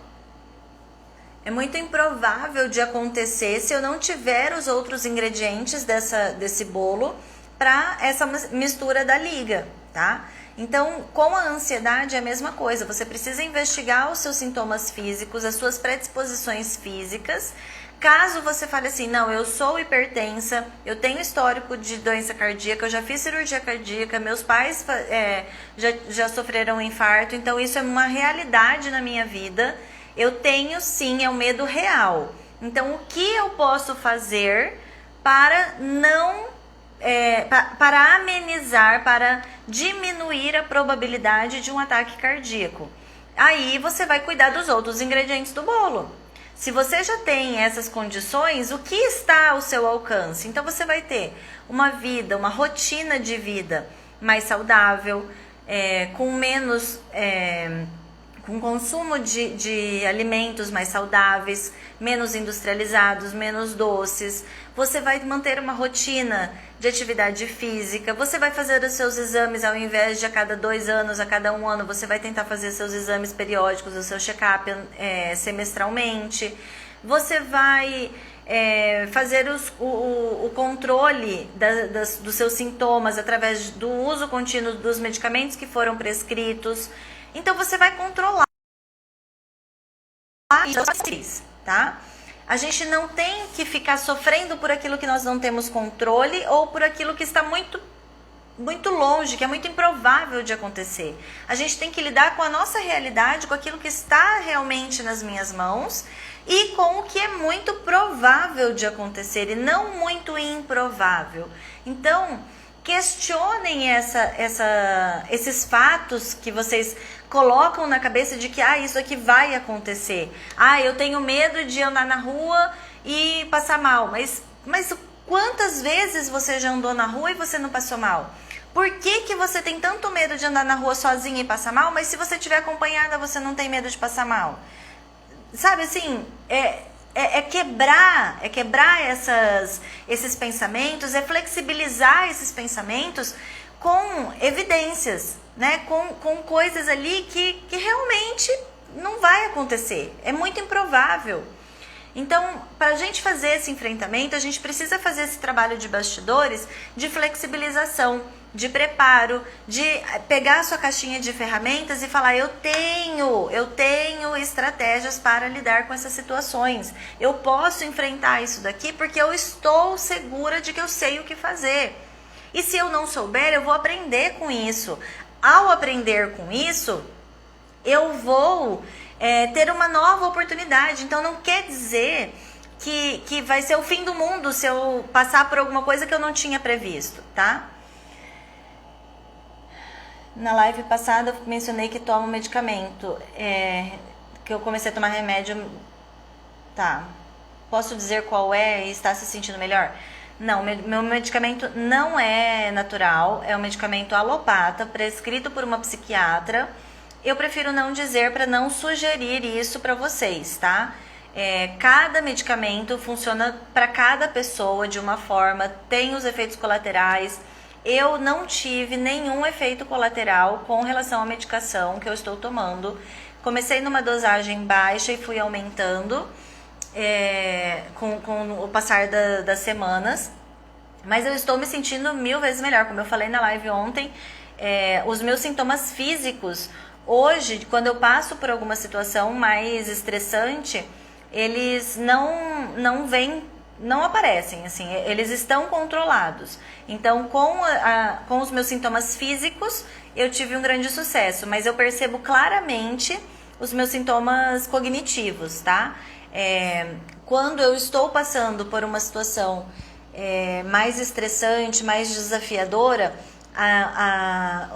Speaker 1: É muito improvável de acontecer se eu não tiver os outros ingredientes desse bolo para essa mistura da liga, tá? Então, com a ansiedade é a mesma coisa. Você precisa investigar os seus sintomas físicos, as suas predisposições físicas. Caso você fale assim, não, eu sou hipertensa, eu tenho histórico de doença cardíaca, eu já fiz cirurgia cardíaca, meus pais já sofreram um infarto, então isso é uma realidade na minha vida. Eu tenho sim, é um medo real. Então, o que eu posso fazer para para amenizar, para diminuir a probabilidade de um ataque cardíaco? Aí você vai cuidar dos outros ingredientes do bolo. Se você já tem essas condições, o que está ao seu alcance? Então você vai ter uma vida, uma rotina de vida mais saudável, com menos... com consumo de alimentos mais saudáveis, menos industrializados, menos doces. Você vai manter uma rotina de atividade física, você vai fazer os seus exames ao invés de a cada 2 anos, a cada 1 ano, você vai tentar fazer seus exames periódicos, o seu check-up semestralmente. Você vai fazer o controle dos seus sintomas através do uso contínuo dos medicamentos que foram prescritos. Então, você vai controlar isso, tá? A gente não tem que ficar sofrendo por aquilo que nós não temos controle ou por aquilo que está muito, muito longe, que é muito improvável de acontecer. A gente tem que lidar com a nossa realidade, com aquilo que está realmente nas minhas mãos e com o que é muito provável de acontecer e não muito improvável. Então, questionem esses fatos que vocês colocam na cabeça de que isso aqui vai acontecer. Eu tenho medo de andar na rua e passar mal. Mas quantas vezes você já andou na rua e você não passou mal? Por que você tem tanto medo de andar na rua sozinha e passar mal, mas se você estiver acompanhada você não tem medo de passar mal? Sabe assim, quebrar esses pensamentos, é flexibilizar esses pensamentos com evidências, né? Com coisas ali que realmente não vai acontecer, é muito improvável. Então, para a gente fazer esse enfrentamento, a gente precisa fazer esse trabalho de bastidores, de flexibilização, de preparo, de pegar a sua caixinha de ferramentas e falar, eu tenho estratégias para lidar com essas situações. Eu posso enfrentar isso daqui porque eu estou segura de que eu sei o que fazer. E se eu não souber, eu vou aprender com isso. Ao aprender com isso, eu vou ter uma nova oportunidade. Então não quer dizer que vai ser o fim do mundo se eu passar por alguma coisa que eu não tinha previsto, tá? Na live passada eu mencionei que tomo medicamento, que eu comecei a tomar remédio. Tá, posso dizer qual é e está se sentindo melhor? Não, meu medicamento não é natural, é um medicamento alopata, prescrito por uma psiquiatra. Eu prefiro não dizer para não sugerir isso para vocês, tá? Cada medicamento funciona para cada pessoa de uma forma, tem os efeitos colaterais. Eu não tive nenhum efeito colateral com relação à medicação que eu estou tomando. Comecei numa dosagem baixa e fui aumentando com o passar das semanas. Mas eu estou me sentindo 1000 vezes melhor. Como eu falei na live ontem, os meus sintomas físicos, hoje, quando eu passo por alguma situação mais estressante, eles não aparecem, assim, eles estão controlados. Então, com os meus sintomas físicos, eu tive um grande sucesso, mas eu percebo claramente os meus sintomas cognitivos, tá? Quando eu estou passando por uma situação mais estressante, mais desafiadora,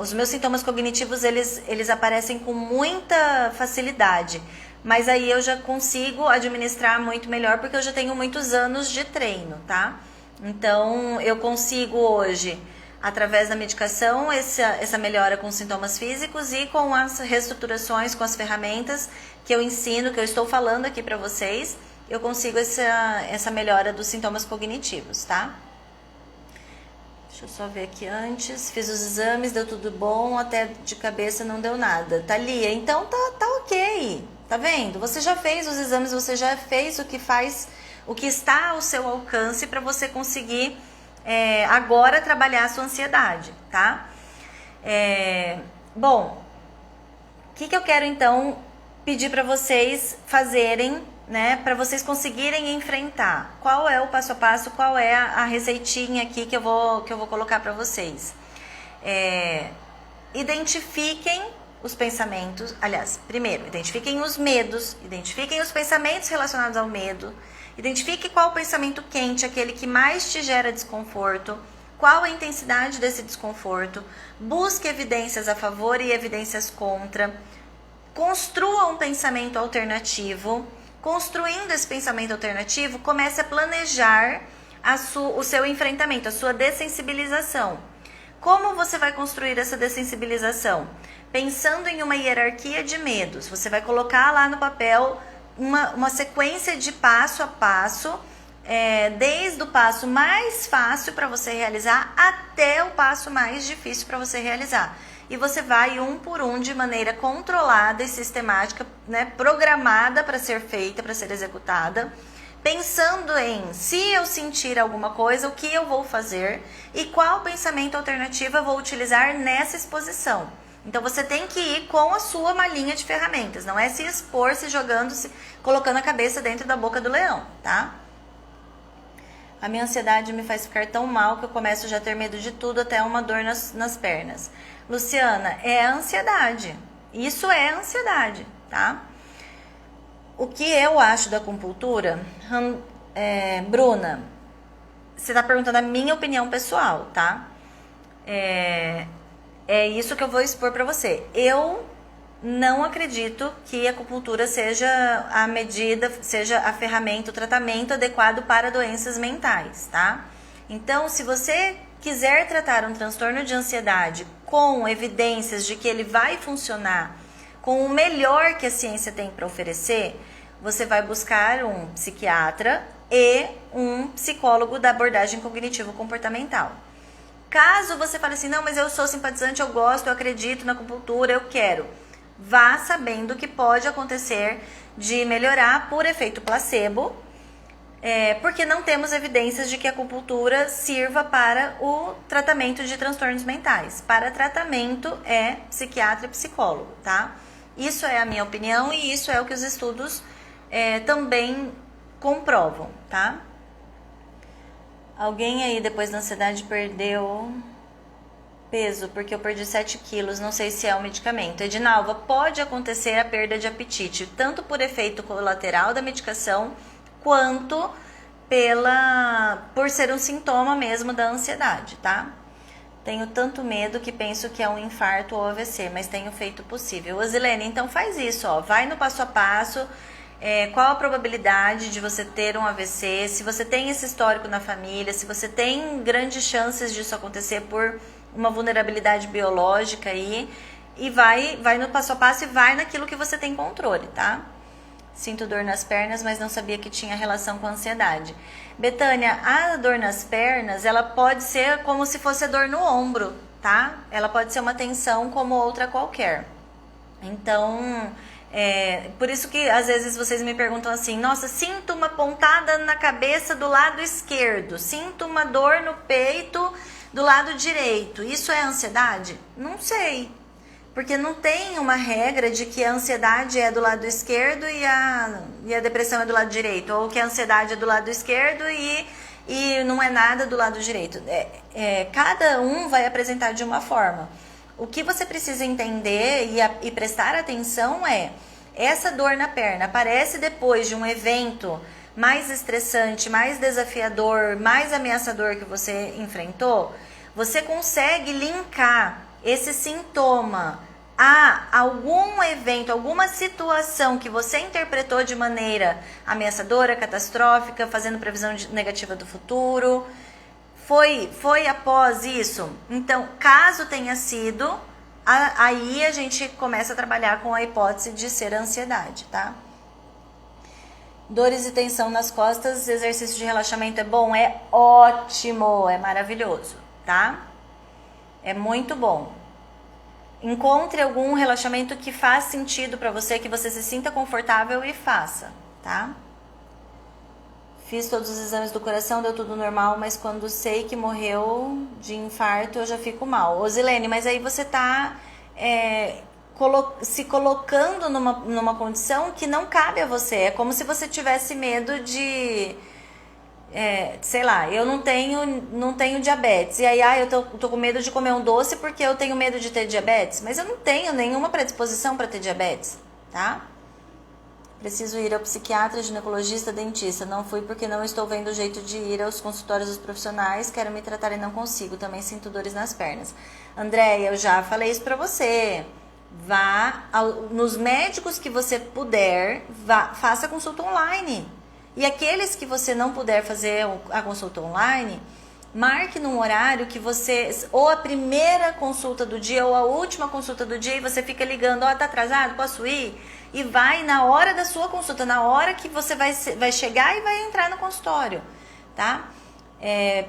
Speaker 1: os meus sintomas cognitivos, eles aparecem com muita facilidade. Mas aí eu já consigo administrar muito melhor porque eu já tenho muitos anos de treino, tá? Então, eu consigo hoje, através da medicação, essa melhora com os sintomas físicos e com as reestruturações, com as ferramentas que eu ensino, que eu estou falando aqui pra vocês, eu consigo essa melhora dos sintomas cognitivos, tá? Deixa eu só ver aqui antes. Fiz os exames, deu tudo bom, até de cabeça não deu nada. Thalia, então tá ok. Tá vendo? Você já fez os exames, você já fez o que está ao seu alcance para você conseguir agora trabalhar a sua ansiedade, tá? Bom, o que eu quero então pedir para vocês fazerem, né, para vocês conseguirem enfrentar? Qual é o passo a passo, qual é a receitinha aqui que eu vou colocar para vocês? Identifiquem os pensamentos, aliás, primeiro, identifiquem os medos, identifiquem os pensamentos relacionados ao medo, identifique qual o pensamento quente, aquele que mais te gera desconforto, qual a intensidade desse desconforto, busque evidências a favor e evidências contra, construa um pensamento alternativo. Construindo esse pensamento alternativo, comece a planejar o seu enfrentamento, a sua dessensibilização. Como você vai construir essa dessensibilização? Pensando em uma hierarquia de medos. Você vai colocar lá no papel uma sequência de passo a passo, desde o passo mais fácil para você realizar até o passo mais difícil para você realizar. E você vai um por um, de maneira controlada e sistemática, né, programada para ser feita, para ser executada, pensando em, se eu sentir alguma coisa, o que eu vou fazer e qual pensamento alternativo eu vou utilizar nessa exposição. Então você tem que ir com a sua malinha de ferramentas, não é se expor, se jogando, colocando a cabeça dentro da boca do leão, tá? A minha ansiedade me faz ficar tão mal que eu começo já a ter medo de tudo, até uma dor nas pernas. Luciana, é a ansiedade. Isso é ansiedade, tá? O que eu acho da acupuntura, Bruna, você tá perguntando a minha opinião pessoal, tá? É isso que eu vou expor pra você. Eu não acredito que a acupuntura seja a medida, seja a ferramenta, o tratamento adequado para doenças mentais, tá? Então, se você quiser tratar um transtorno de ansiedade com evidências de que ele vai funcionar com o melhor que a ciência tem para oferecer, você vai buscar um psiquiatra e um psicólogo da abordagem cognitivo-comportamental. Caso você fale assim, não, mas eu sou simpatizante, eu gosto, eu acredito na acupuntura, eu quero, vá sabendo que pode acontecer de melhorar por efeito placebo, Porque não temos evidências de que a acupuntura sirva para o tratamento de transtornos mentais. Para tratamento é psiquiatra e psicólogo, tá? Isso é a minha opinião e isso é o que os estudos também comprovam, tá? Alguém aí depois da ansiedade perdeu peso, porque eu perdi 7 quilos, não sei se é o medicamento. Edinalva, pode acontecer a perda de apetite, tanto por efeito colateral da medicação, quanto por ser um sintoma mesmo da ansiedade, tá? Tenho tanto medo que penso que é um infarto ou AVC, mas tenho feito o possível. Osilene, então faz isso, ó, vai no passo a passo. Qual a probabilidade de você ter um AVC, se você tem esse histórico na família, se você tem grandes chances disso acontecer por uma vulnerabilidade biológica aí, e vai no passo a passo e vai naquilo que você tem controle, tá? Sinto dor nas pernas, mas não sabia que tinha relação com a ansiedade. Betânia, a dor nas pernas, ela pode ser como se fosse a dor no ombro, tá? Ela pode ser uma tensão como outra qualquer. Então, por isso que às vezes vocês me perguntam assim, nossa, sinto uma pontada na cabeça do lado esquerdo, sinto uma dor no peito do lado direito, isso é ansiedade? Não sei, porque não tem uma regra de que a ansiedade é do lado esquerdo e a depressão é do lado direito, ou que a ansiedade é do lado esquerdo e não é nada do lado direito. Cada um vai apresentar de uma forma. O que você precisa entender e prestar atenção essa dor na perna aparece depois de um evento mais estressante, mais desafiador, mais ameaçador que você enfrentou, você consegue linkar esse sintoma a algum evento, alguma situação que você interpretou de maneira ameaçadora, catastrófica, fazendo previsão negativa do futuro. Foi após isso? Então, caso tenha sido, aí a gente começa a trabalhar com a hipótese de ser ansiedade, tá? Dores e tensão nas costas, exercício de relaxamento é bom? É ótimo, é maravilhoso, tá? É muito bom. Encontre algum relaxamento que faz sentido pra você, que você se sinta confortável e faça, tá? Fiz todos os exames do coração, deu tudo normal, mas quando sei que morreu de infarto, eu já fico mal. Osilene, mas aí você tá se colocando numa condição que não cabe a você. É como se você tivesse medo de... sei lá, eu não tenho diabetes. E aí, eu tô com medo de comer um doce porque eu tenho medo de ter diabetes. Mas eu não tenho nenhuma predisposição para ter diabetes, tá? Preciso ir ao psiquiatra, ginecologista, dentista. Não fui porque não estou vendo o jeito de ir aos consultórios dos profissionais. Quero me tratar e não consigo. Também sinto dores nas pernas. Andréia, eu já falei isso pra você. Vá nos médicos que você puder, faça consulta online. E aqueles que você não puder fazer a consulta online, marque num horário que você... Ou a primeira consulta do dia ou a última consulta do dia e você fica ligando, tá atrasado, posso ir? E vai na hora da sua consulta, na hora que você vai chegar e vai entrar no consultório, tá?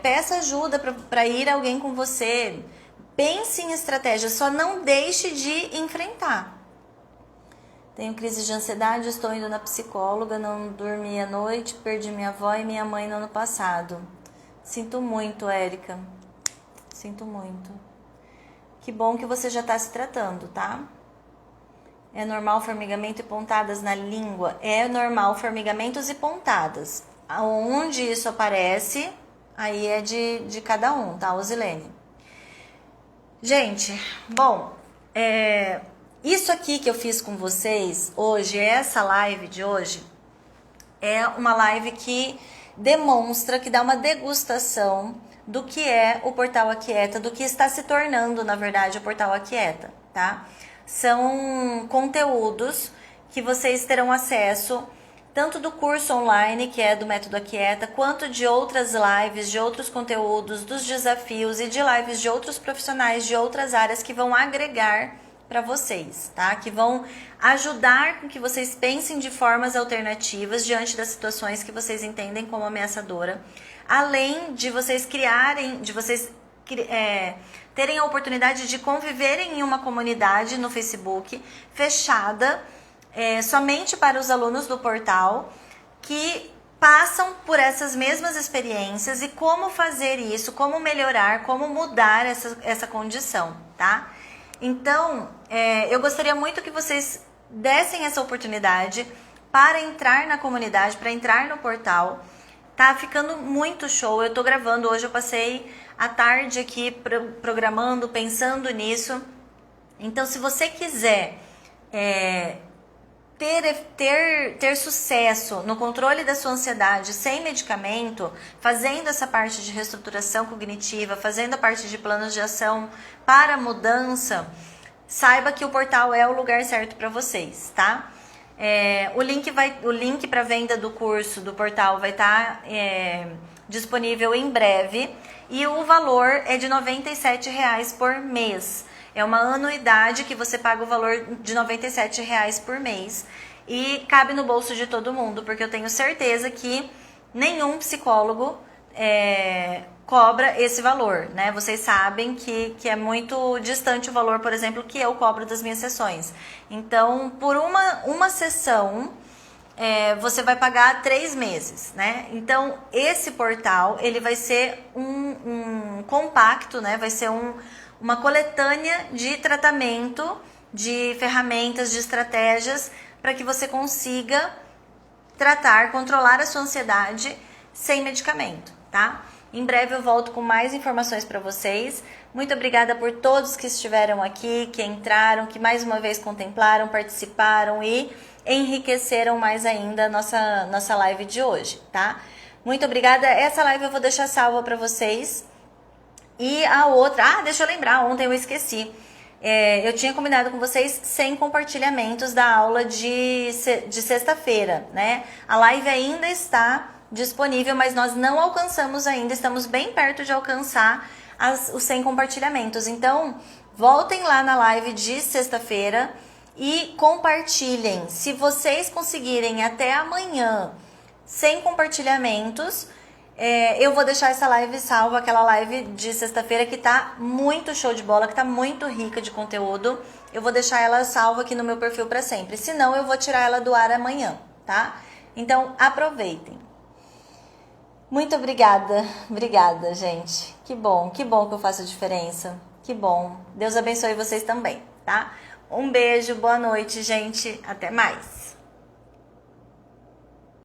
Speaker 1: Peça ajuda para ir alguém com você. Pense em estratégia, só não deixe de enfrentar. Tenho crise de ansiedade, estou indo na psicóloga, não dormi à noite, perdi minha avó e minha mãe no ano passado. Sinto muito, Érica. Sinto muito. Que bom que você já está se tratando, tá? É normal formigamento e pontadas na língua? É normal formigamentos e pontadas. Onde isso aparece, aí é de cada um, tá, Osilene? Gente, bom, isso aqui que eu fiz com vocês hoje, essa live de hoje, é uma live que demonstra, que dá uma degustação do que é o Portal Aquieta, do que está se tornando, na verdade, o Portal Aquieta, tá? São conteúdos que vocês terão acesso tanto do curso online, que é do Método Aquieta, quanto de outras lives, de outros conteúdos, dos desafios e de lives de outros profissionais de outras áreas que vão agregar para vocês, tá? Que vão ajudar com que vocês pensem de formas alternativas diante das situações que vocês entendem como ameaçadora, além de vocês terem a oportunidade de conviverem em uma comunidade no Facebook fechada, somente para os alunos do portal, que passam por essas mesmas experiências e como fazer isso, como melhorar, como mudar essa condição, tá? Então, eu gostaria muito que vocês dessem essa oportunidade para entrar na comunidade, para entrar no portal. Tá ficando muito show, eu tô gravando hoje, eu passei a tarde aqui programando, pensando nisso. Então, se você quiser ter sucesso no controle da sua ansiedade sem medicamento, fazendo essa parte de reestruturação cognitiva, fazendo a parte de planos de ação para mudança, saiba que o portal é o lugar certo para vocês, tá? O link para venda do curso do portal vai estar disponível em breve e o valor é de R$ 97,00 por mês. É uma anuidade que você paga o valor de R$ 97,00 por mês e cabe no bolso de todo mundo, porque eu tenho certeza que nenhum psicólogo cobra esse valor, né? Vocês sabem que é muito distante o valor, por exemplo, que eu cobro das minhas sessões. Então, por uma sessão, você vai pagar 3 meses, né? Então, esse portal, ele vai ser um compacto, né? Vai ser uma coletânea de tratamento, de ferramentas, de estratégias, para que você consiga tratar, controlar a sua ansiedade sem medicamento, tá? Em breve eu volto com mais informações para vocês. Muito obrigada por todos que estiveram aqui, que entraram, que mais uma vez contemplaram, participaram e enriqueceram mais ainda a nossa live de hoje, tá? Muito obrigada. Essa live eu vou deixar salva para vocês. E a outra... deixa eu lembrar, ontem eu esqueci. Eu tinha combinado com vocês 100 compartilhamentos da aula de sexta-feira, né? A live ainda está disponível, mas nós não alcançamos ainda, estamos bem perto de alcançar os 100 compartilhamentos. Então, voltem lá na live de sexta-feira e compartilhem. Se vocês conseguirem até amanhã 100 compartilhamentos, eu vou deixar essa live salva, aquela live de sexta-feira que tá muito show de bola, que tá muito rica de conteúdo. Eu vou deixar ela salva aqui no meu perfil para sempre. Senão, eu vou tirar ela do ar amanhã, tá? Então, aproveitem. Muito obrigada, gente. Que bom que eu faço a diferença. Que bom. Deus abençoe vocês também, tá? Um beijo, boa noite, gente. Até mais.